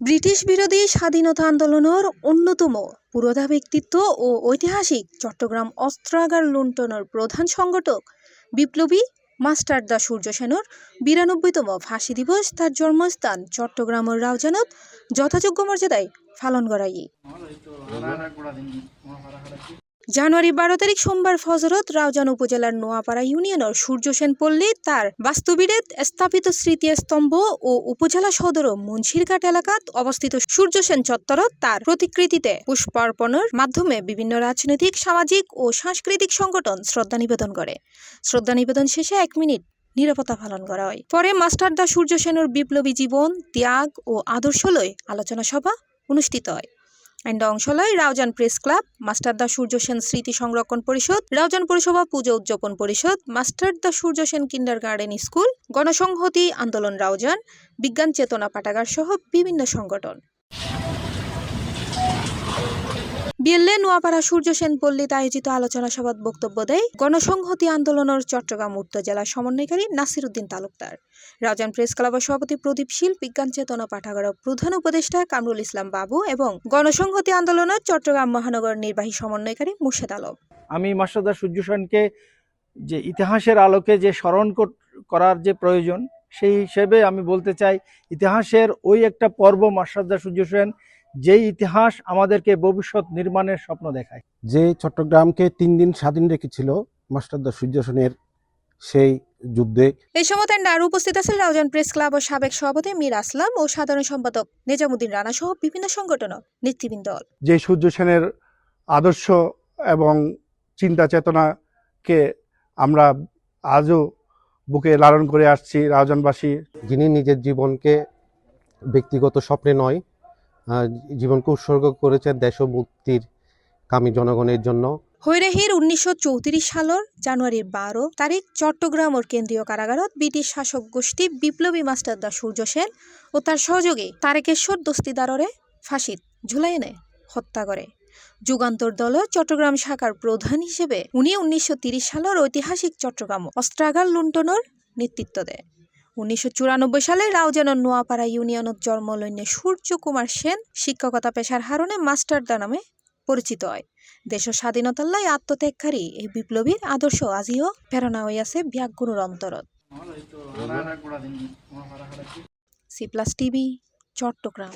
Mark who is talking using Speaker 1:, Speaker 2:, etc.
Speaker 1: British বিরোধী স্বাধীনতা আন্দোলনের অন্যতম পুরোধা ব্যক্তিত্ব ও ঐতিহাসিক চট্টগ্রাম অস্ত্রাগার লুণ্ঠনের প্রধান সংগঠক বিপ্লবী মাস্টারদা সূর্য সেনের ৯২তম ফাঁসি দিবস তার জন্মস্থান চট্টগ্রামের রাউজানত যথাযোগ্য মর্যাদায় পালন করাই। জানুয়ারি ১২ তারিখ সোমবার ফজরত রাউজান উপজেলার নোয়াপাড়া ইউনিয়নের সূর্যসেন পল্লী তার বাস্তুবিরেত স্থাপিত স্মৃতিস্তম্ভ ও উপজেলা সদর মুন্সিরঘাট এলাকাত অবস্থিত সূর্যসেন চত্বরত তার প্রতিকৃতিতে পুষ্পার্পণের মাধ্যমে বিভিন্ন রাজনৈতিক, সামাজিক ও সাংস্কৃতিক সংগঠন শ্রদ্ধা নিবেদন করে। শ্রদ্ধা নিবেদন শেষে ১ মিনিট নীরবতা পালন করা হয়। পরে মাস্টারদা সূর্য সেনের বিপ্লবী জীবন, ত্যাগ ও আদর্শ লয় আলোচনা সভা অনুষ্ঠিত হয়। অংশ লয় রাউজান প্রেস ক্লাব, মাস্টারদা সূর্য সেন স্মৃতি সংরক্ষণ পরিষদ, রাউজান পৌরসভা পূজা উদযাপন পরিষদ, মাস্টারদা সূর্য সেন কিন্ডারগার্টেন স্কুল, গণসংহতি আন্দোলন রাউজান, বিজ্ঞান চেতনা পাঠাগার সহ বিভিন্ন সংগঠন। বিএলএ নোয়াপাড়া সূর্য সেন পল্লীতে আয়োজিত আলোচনা সভাত বক্তব্য দেয় গণসংহতি আন্দোলনের চট্টগ্রাম উত্তর জেলার সমন্বয়কারী নাসির উদ্দিন তালুকদার, রাউজান প্রেস ক্লাবের সভাপতি প্রদীপ শীল, বিজ্ঞান চেতনা পাঠাগারের প্রধান উপদেষ্টা কামরুল ইসলাম বাবু এবং গণসংহতি আন্দোলনের চট্টগ্রাম মহানগর নির্বাহী সমন্বয়কারী মুর্শেদ আলম।
Speaker 2: আমি মাস্টারদা সূর্য সেনকে যে ইতিহাসের আলোকে যে স্মরণ করার যে প্রয়োজন, সেই হিসেবে আমি বলতে চাই ইতিহাসের ওই একটা পর্ব মাস্টারদা সূর্য সেন, যেই ইতিহাস আমাদেরকে ভবিষ্যৎ নির্মাণের স্বপ্ন দেখায়।
Speaker 3: যে চট্টগ্রামকে ৩ দিন স্বাধীন রেখেছিল মাস্টারদা সূর্য সেনের সেই যুদ্ধে।
Speaker 1: এই সময় আরও উপস্থিত আছেন রাউজান প্রেস ক্লাব ও সাবেক সভাপতি মীর আসলাম ও সাধারণ সম্পাদক নিজামুদ্দিন রানা সহ বিভিন্ন সংগঠন নেতৃবৃন্দ।
Speaker 4: যে সূর্য সেনের আদর্শ এবং চিন্তা চেতনাকে আমরা আজও বুকে লালন করে আসছি রাউজানবাসী।
Speaker 3: যিনি নিজের জীবনকে ব্যক্তিগত স্বপ্নে নয়, জীবনকে উৎসর্গ করেছেন দেশ ও মুক্তির কামী জনগণের জন্য।
Speaker 1: হৈরাহির ১৯৩৪ সালের জানুয়ারির ১২ তারিখ চট্টগ্রামের কেন্দ্রীয় কারাগারত ব্রিটিশ শাসক গোষ্ঠী বিপ্লবী মাস্টারদা সূর্য সেন ও তার সহযোগী তারেকেশ্বর দস্তিদাররে ফাঁসিত ঝুলাই এনে হত্যা করে। যুগান্তর দলের চট্টগ্রাম শাখার প্রধান হিসেবে উনি ১৯৩০ সালের ঐতিহাসিক চট্টগ্রাম অস্ত্রাগার লুণ্ঠনের নেতৃত্ব দেয়। ১৯৯৪ সালে রাউজানের নোয়াপাড়া ইউনিয়নত জন্মলগ্নে সূর্য কুমার সেন শিক্ষকতা পেশার হারণে মাস্টারদা নামে পরিচিত হয়। দেশের স্বাধীনতার লাই আত্মত্যাগকারী এই বিপ্লবীর আদর্শ আজিও প্রেরণা হইয়াছে ব্যাগগুণের অন্তরত। C plus TV, Chittagong.